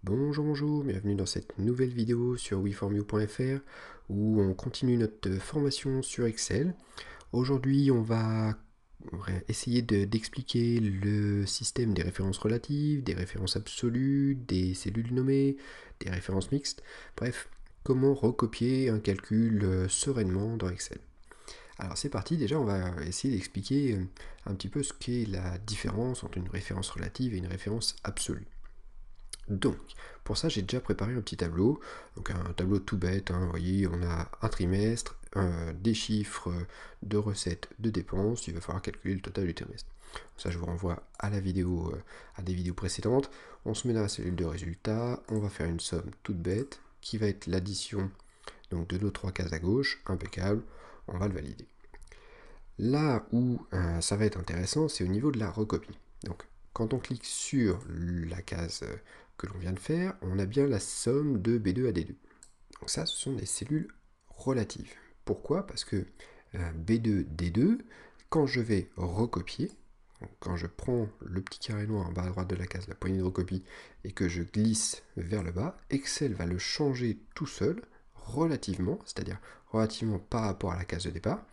Bonjour, bonjour, bienvenue dans cette nouvelle vidéo sur weformyou.fr où on continue notre formation sur Excel. Aujourd'hui, on va essayer d'expliquer le système des références relatives, des références absolues, des cellules nommées, des références mixtes, bref, comment recopier un calcul sereinement dans Excel. Alors c'est parti, déjà on va essayer d'expliquer un petit peu ce qu'est la différence entre une référence relative et une référence absolue. Donc, pour ça, j'ai déjà préparé un petit tableau, donc un tableau tout bête, hein, vous voyez, on a un trimestre, des chiffres de recettes, de dépenses, il va falloir calculer le total du trimestre. Ça, je vous renvoie à la vidéo, à des vidéos précédentes. On se met dans la cellule de résultats, on va faire une somme toute bête, qui va être l'addition donc de nos trois cases à gauche, impeccable, on va le valider. Là où ça va être intéressant, c'est au niveau de la recopie. Donc, quand on clique sur la case que l'on vient de faire, on a bien la somme de B2 à D2. Donc ça, ce sont des cellules relatives. Pourquoi? Parce que B2, D2, quand je vais recopier, quand je prends le petit carré noir en bas à droite de la case, la poignée de recopie, et que je glisse vers le bas, Excel va le changer tout seul, relativement, c'est-à-dire relativement par rapport à la case de départ.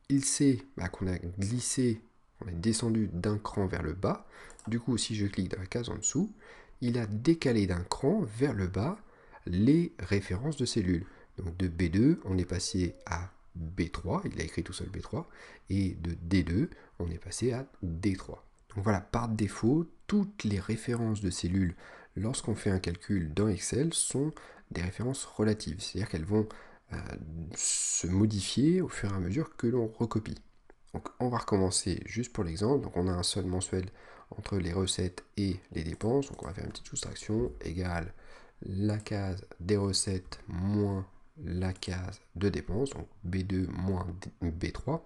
Il sait qu'on a glissé, on est descendu d'un cran vers le bas. Du coup, si je clique dans la case en dessous, il a décalé d'un cran vers le bas les références de cellules. Donc de B2, on est passé à B3, il a écrit tout seul B3, et de D2, on est passé à D3. Donc voilà, par défaut, toutes les références de cellules, lorsqu'on fait un calcul dans Excel, sont des références relatives, c'est-à-dire qu'elles vont se modifier au fur et à mesure que l'on recopie. Donc on va recommencer juste pour l'exemple. Donc on a un solde mensuel entre les recettes et les dépenses. Donc on va faire une petite soustraction égale la case des recettes moins la case de dépenses, donc B2 moins B3,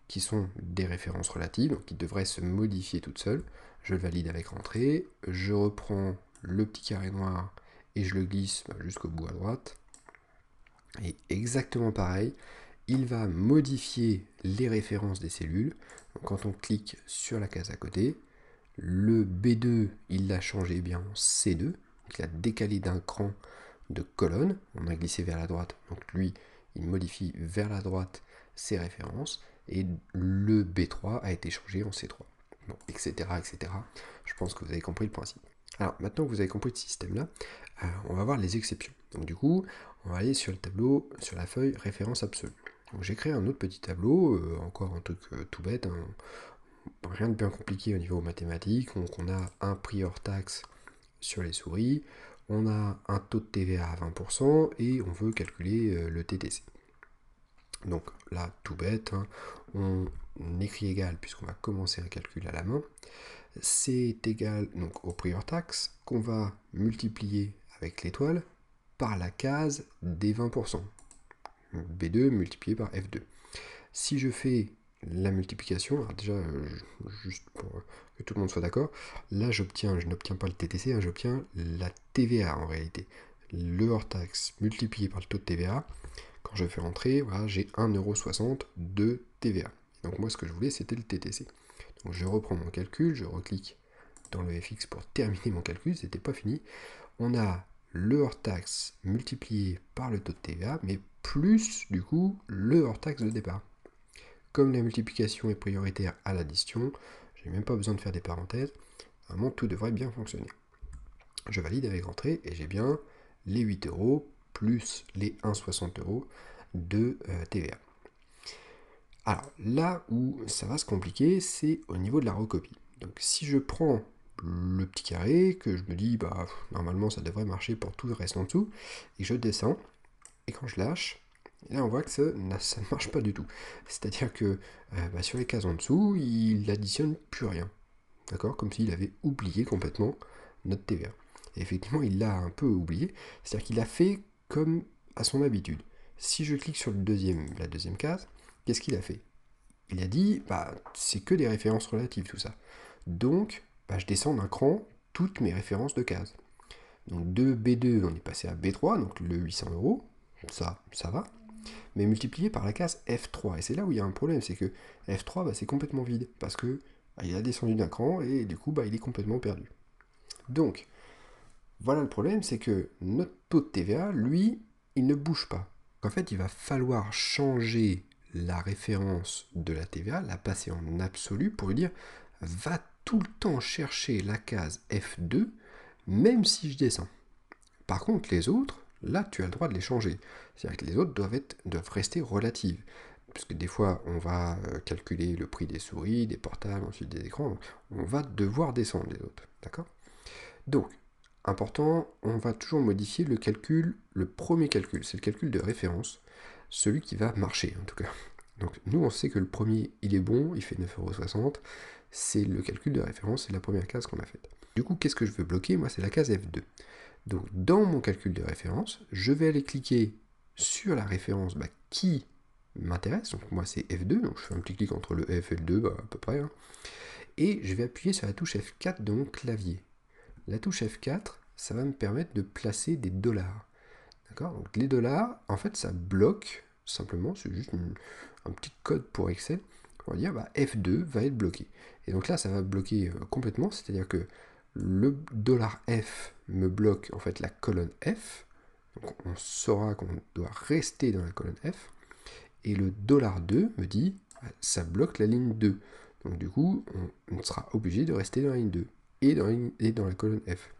qui sont des références relatives, donc qui devraient se modifier toutes seules. Je le valide avec entrée, je reprends le petit carré noir et je le glisse jusqu'au bout à droite. Et exactement pareil, il va modifier les références des cellules. Donc quand on clique sur la case à côté, le B2, il l'a changé bien en C2, donc il a décalé d'un cran de colonne, on a glissé vers la droite, donc lui, il modifie vers la droite ses références, et le B3 a été changé en C3, bon, etc., etc. Je pense que vous avez compris le principe. Alors maintenant que vous avez compris ce système-là, on va voir les exceptions. Donc du coup, on va aller sur le tableau, sur la feuille référence absolue. Donc j'ai créé un autre petit tableau, encore un truc tout bête, hein, rien de bien compliqué au niveau mathématique. Donc on a un prix hors taxe sur les souris, on a un taux de TVA à 20% et on veut calculer le TTC. Donc là, tout bête, hein, on écrit égal puisqu'on va commencer un calcul à la main. C'est égal donc au prix hors taxe qu'on va multiplier avec l'étoile par la case des 20%. B2 multiplié par F2. Si je fais la multiplication, alors déjà, juste pour que tout le monde soit d'accord, là je n'obtiens pas le TTC, hein, j'obtiens la TVA en réalité. Le hors-taxe multiplié par le taux de TVA, quand je fais rentrer, voilà, j'ai 1,60€ de TVA. Donc moi ce que je voulais c'était le TTC. Donc je reprends mon calcul, je reclique dans le FX pour terminer mon calcul, c'était pas fini. On a le hors-taxe multiplié par le taux de TVA, mais plus du coup le hors-taxe de départ. Comme la multiplication est prioritaire à l'addition, j'ai même pas besoin de faire des parenthèses, vraiment tout devrait bien fonctionner. Je valide avec entrée et j'ai bien les 8€ plus les 1,60€ de TVA. Alors là où ça va se compliquer, c'est au niveau de la recopie. Donc si je prends le petit carré, que je me dis, normalement ça devrait marcher pour tout le reste en dessous, et je descends, et quand je lâche, là on voit que ça ne marche pas du tout. C'est-à-dire que sur les cases en dessous, il n'additionne plus rien. D'accord? Comme s'il avait oublié complètement notre TVA. Et effectivement, il l'a un peu oublié, c'est-à-dire qu'il a fait comme à son habitude. Si je clique sur la deuxième case, qu'est-ce qu'il a fait? Il a dit, c'est que des références relatives tout ça. Donc, je descends d'un cran toutes mes références de cases. Donc de B2, on est passé à B3, donc le 800€, ça va, mais multiplié par la case F3. Et c'est là où il y a un problème, c'est que F3, c'est complètement vide, parce que il a descendu d'un cran, et du coup, il est complètement perdu. Donc, Voilà le problème, c'est que notre taux de TVA, lui, il ne bouge pas. En fait, il va falloir changer la référence de la TVA, la passer en absolu pour lui dire va tout le temps chercher la case F2, même si je descends. Par contre, les autres, là, tu as le droit de les changer. C'est-à-dire que les autres doivent rester relatives. Parce que des fois, on va calculer le prix des souris, des portables, ensuite des écrans. Donc on va devoir descendre les autres. D'accord? Donc, important, on va toujours modifier le calcul, le premier calcul, c'est le calcul de référence, celui qui va marcher en tout cas. Donc nous on sait que le premier il est bon, il fait 9,60 €, c'est le calcul de référence, c'est la première case qu'on a faite. Du coup qu'est-ce que je veux bloquer? Moi c'est la case F2. Donc dans mon calcul de référence, je vais aller cliquer sur la référence qui m'intéresse, donc moi c'est F2, donc je fais un petit clic entre le F et le 2, à peu près, hein. Et je vais appuyer sur la touche F4 de mon clavier. La touche F4, ça va me permettre de placer des dollars. D'accord? Donc les dollars, en fait, ça bloque simplement, c'est juste un petit code pour Excel. On va dire F2 va être bloqué. Et donc là, ça va bloquer complètement, c'est-à-dire que le dollar $F me bloque en fait la colonne F. Donc on saura qu'on doit rester dans la colonne F. Et le $2 me dit, ça bloque la ligne 2. Donc du coup, on sera obligé de rester dans la ligne 2 et dans la colonne F.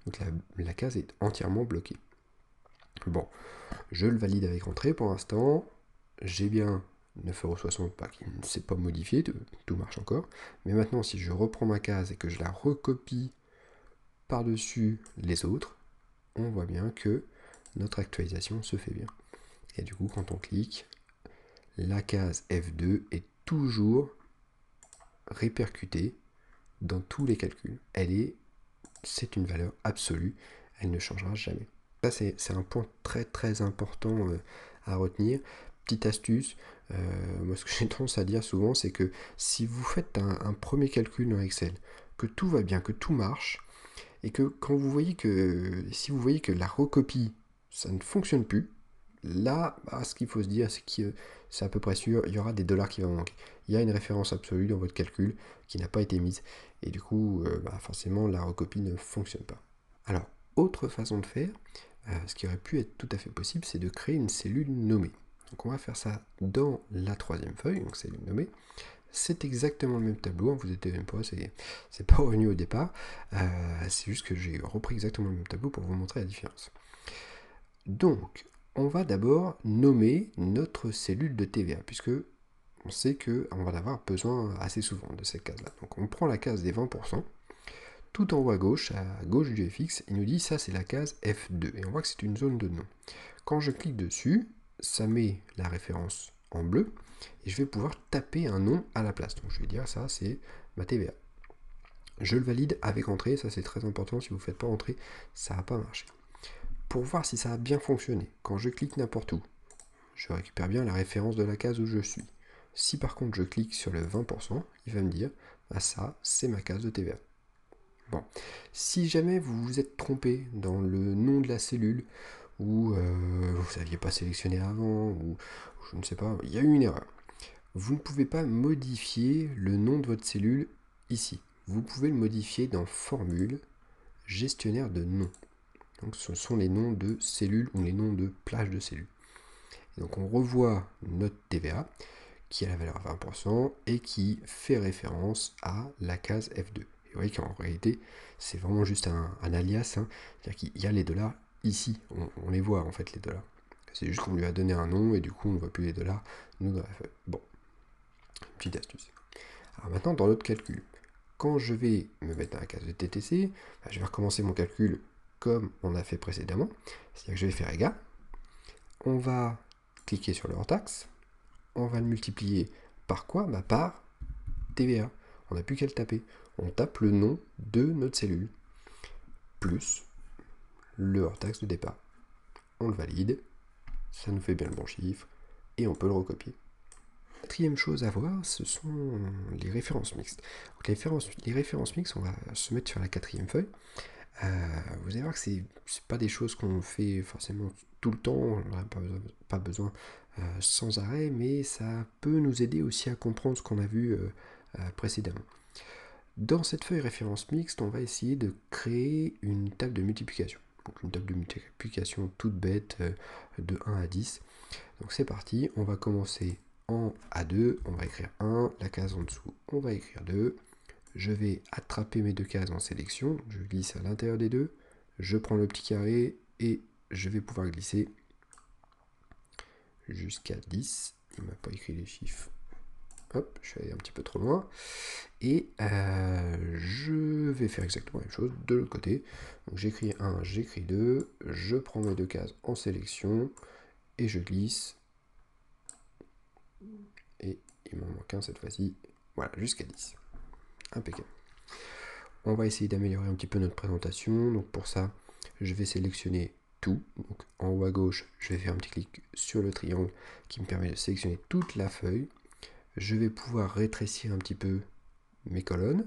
Donc la case est entièrement bloquée. Bon, je le valide avec entrée pour l'instant. J'ai bien 9,60 € qui ne s'est pas modifié, tout marche encore. Mais maintenant, si je reprends ma case et que je la recopie par-dessus les autres, on voit bien que notre actualisation se fait bien. Et du coup, quand on clique, la case F2 est toujours répercutée dans tous les calculs. C'est une valeur absolue, elle ne changera jamais. Ça, c'est un point très très important à retenir. Petite astuce, moi ce que j'ai tendance à dire souvent, c'est que si vous faites un premier calcul dans Excel, que tout va bien, que tout marche, et que quand vous voyez que, si vous voyez que la recopie, ça ne fonctionne plus, là, ce qu'il faut se dire, c'est que c'est à peu près sûr, il y aura des dollars qui vont manquer. Il y a une référence absolue dans votre calcul qui n'a pas été mise, et du coup, forcément, la recopie ne fonctionne pas. Alors, autre façon de faire, ce qui aurait pu être tout à fait possible, c'est de créer une cellule nommée. Donc on va faire ça dans la troisième feuille, donc cellule nommée. C'est exactement le même tableau, hein, vous n'êtes même pas, c'est pas revenu au départ, c'est juste que j'ai repris exactement le même tableau pour vous montrer la différence. Donc, on va d'abord nommer notre cellule de TVA, puisque on sait qu'on va en avoir besoin assez souvent de cette case-là. Donc on prend la case des 20%, tout en haut à gauche du FX, il nous dit ça c'est la case F2, et on voit que c'est une zone de nom. Quand je clique dessus, ça met la référence en bleu, et je vais pouvoir taper un nom à la place. Donc je vais dire ça c'est ma TVA. Je le valide avec entrée, ça c'est très important, si vous ne faites pas entrer, ça ne va pas marcher. Pour voir si ça a bien fonctionné, quand je clique n'importe où, je récupère bien la référence de la case où je suis. Si par contre je clique sur le 20%, il va me dire, ça c'est ma case de TVA. Bon, si jamais vous vous êtes trompé dans le nom de la cellule, ou vous n'aviez pas sélectionné avant, ou je ne sais pas, il y a eu une erreur. Vous ne pouvez pas modifier le nom de votre cellule ici. Vous pouvez le modifier dans Formule, gestionnaire de noms. Donc ce sont les noms de cellules ou les noms de plages de cellules. Et donc on revoit notre TVA qui a la valeur 20% et qui fait référence à la case F2. Et vous voyez qu'en réalité, c'est vraiment juste un alias, hein. C'est-à-dire qu'il y a les dollars ici, on les voit en fait les dollars. C'est juste qu'on lui a donné un nom et du coup on ne voit plus les dollars, nous dans la feuille. Bon, petite astuce. Alors maintenant dans l'autre calcul, quand je vais me mettre dans la case de TTC, je vais recommencer mon calcul comme on a fait précédemment. C'est-à-dire que je vais faire égal. On va cliquer sur le hors-taxe. On va le multiplier par quoi? Par TVA. On n'a plus qu'à le taper. On tape le nom de notre cellule, plus le hors-taxe de départ. On le valide, ça nous fait bien le bon chiffre, et on peut le recopier. Quatrième chose à voir, ce sont les références mixtes. Donc les références mixtes, on va se mettre sur la quatrième feuille. Vous allez voir que c'est pas des choses qu'on fait forcément tout le temps, on n'a pas besoin sans arrêt, mais ça peut nous aider aussi à comprendre ce qu'on a vu précédemment. Dans cette feuille référence mixte, on va essayer de créer une table de multiplication. Donc une table de multiplication toute bête de 1 à 10. Donc c'est parti, on va commencer en A2, on va écrire 1, la case en dessous, on va écrire 2. Je vais attraper mes deux cases en sélection, je glisse à l'intérieur des deux, je prends le petit carré et je vais pouvoir glisser jusqu'à 10. Il ne m'a pas écrit les chiffres. Hop, je suis allé un petit peu trop loin. Et je vais faire exactement la même chose de l'autre côté. Donc j'écris 1, j'écris 2, je prends mes deux cases en sélection et je glisse. Et il m'en manque un cette fois-ci. Voilà, jusqu'à 10. Impeccable. On va essayer d'améliorer un petit peu notre présentation. Donc pour ça, je vais sélectionner tout. Donc en haut à gauche, je vais faire un petit clic sur le triangle qui me permet de sélectionner toute la feuille. Je vais pouvoir rétrécir un petit peu mes colonnes.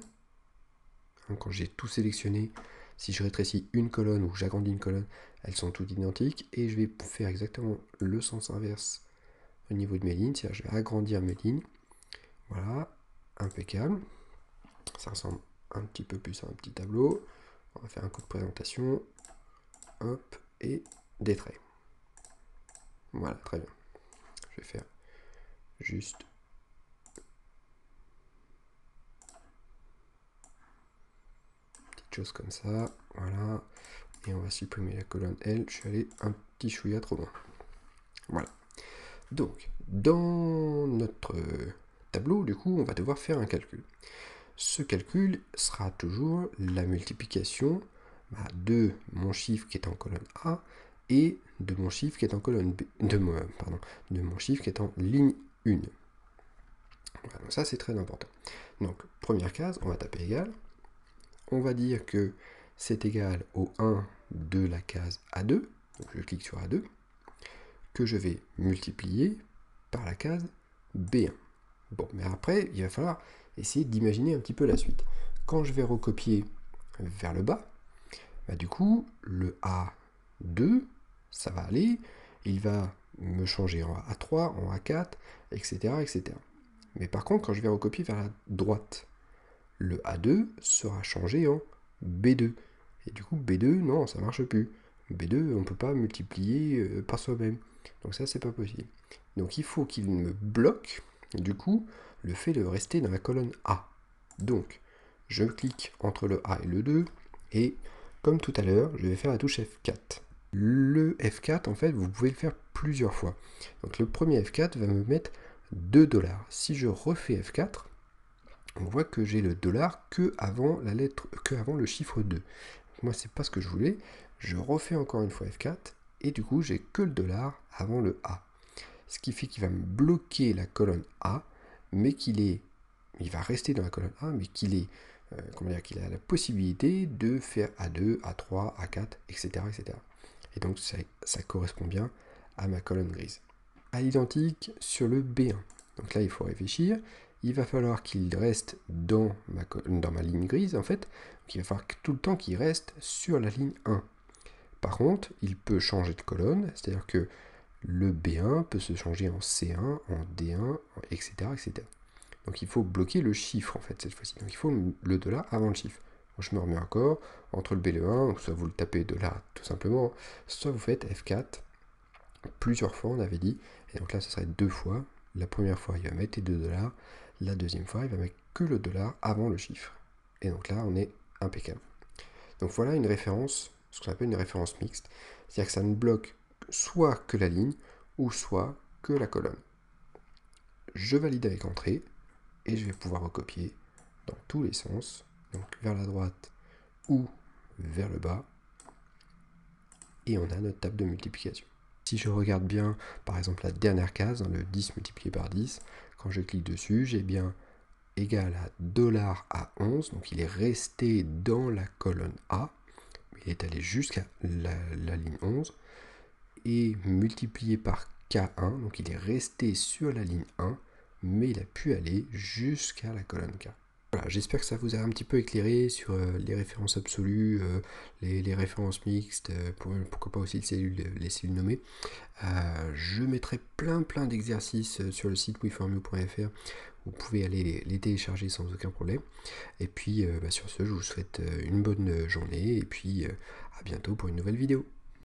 Quand j'ai tout sélectionné, si je rétrécis une colonne ou j'agrandis une colonne, elles sont toutes identiques. Et je vais faire exactement le sens inverse au niveau de mes lignes. C'est-à-dire je vais agrandir mes lignes. Voilà, impeccable. Ça ressemble un petit peu plus à un petit tableau. On va faire un coup de présentation. Hop, et des traits. Voilà, très bien. Je vais faire juste chose comme ça, voilà, et on va supprimer la colonne L, je suis allé un petit chouïa trop loin. Voilà. Donc, dans notre tableau, du coup, on va devoir faire un calcul. Ce calcul sera toujours la multiplication de mon chiffre qui est en colonne A et de mon chiffre qui est en colonne B, de mon chiffre qui est en ligne 1. Voilà, donc ça c'est très important. Donc, première case, on va taper égal. On va dire que c'est égal au 1 de la case A2, donc je clique sur A2, que je vais multiplier par la case B1. Bon, mais après, il va falloir essayer d'imaginer un petit peu la suite. Quand je vais recopier vers le bas, du coup, le A2, ça va aller, il va me changer en A3, en A4, etc., etc. Mais par contre, quand je vais recopier vers la droite, le A2 sera changé en B2. Et du coup, B2, non, ça marche plus. B2, on ne peut pas multiplier par soi-même. Donc ça, c'est pas possible. Donc il faut qu'il me bloque, du coup, le fait de rester dans la colonne A. Donc, je clique entre le A et le 2, et comme tout à l'heure, je vais faire la touche F4. Le F4, en fait, vous pouvez le faire plusieurs fois. Donc le premier F4 va me mettre 2 $. Si je refais F4, on voit que j'ai le dollar que avant le chiffre 2. Moi, c'est pas ce que je voulais. Je refais encore une fois F4 et du coup, j'ai que le dollar avant le A. Ce qui fait qu'il va me bloquer la colonne A, mais il va rester dans la colonne A, mais qu'il a la possibilité de faire A2, A3, A4, etc., etc. Et donc, ça correspond bien à ma colonne grise. À l'identique sur le B1. Donc là, il faut réfléchir. Il va falloir qu'il reste dans ma ligne grise, en fait. Donc il va falloir tout le temps qu'il reste sur la ligne 1. Par contre, il peut changer de colonne, c'est-à-dire que le B1 peut se changer en C1, en D1, etc., etc. Donc il faut bloquer le chiffre, en fait, cette fois-ci. Donc il faut le dollar avant le chiffre. Donc, je me remets encore entre le B et le 1, soit vous le tapez de là, tout simplement, soit vous faites F4 plusieurs fois, on avait dit. Et donc là, ce serait 2 fois. La première fois, il va mettre les 2 $. La deuxième fois, il va mettre que le dollar avant le chiffre. Et donc là, on est impeccable. Donc voilà une référence, ce qu'on appelle une référence mixte. C'est-à-dire que ça ne bloque soit que la ligne, ou soit que la colonne. Je valide avec entrée, et je vais pouvoir recopier dans tous les sens, donc vers la droite ou vers le bas. Et on a notre table de multiplication. Si je regarde bien, par exemple, la dernière case, le 10 multiplié par 10, quand je clique dessus, j'ai bien égal à dollar à 11, donc il est resté dans la colonne A, il est allé jusqu'à la ligne 11, et multiplié par K1, donc il est resté sur la ligne 1, mais il a pu aller jusqu'à la colonne K. Voilà, j'espère que ça vous a un petit peu éclairé sur les références absolues, les références mixtes, pourquoi pas aussi les cellules nommées. Je mettrai plein d'exercices sur le site weformyou.fr vous pouvez aller les télécharger sans aucun problème. Et puis sur ce, je vous souhaite une bonne journée et puis à bientôt pour une nouvelle vidéo.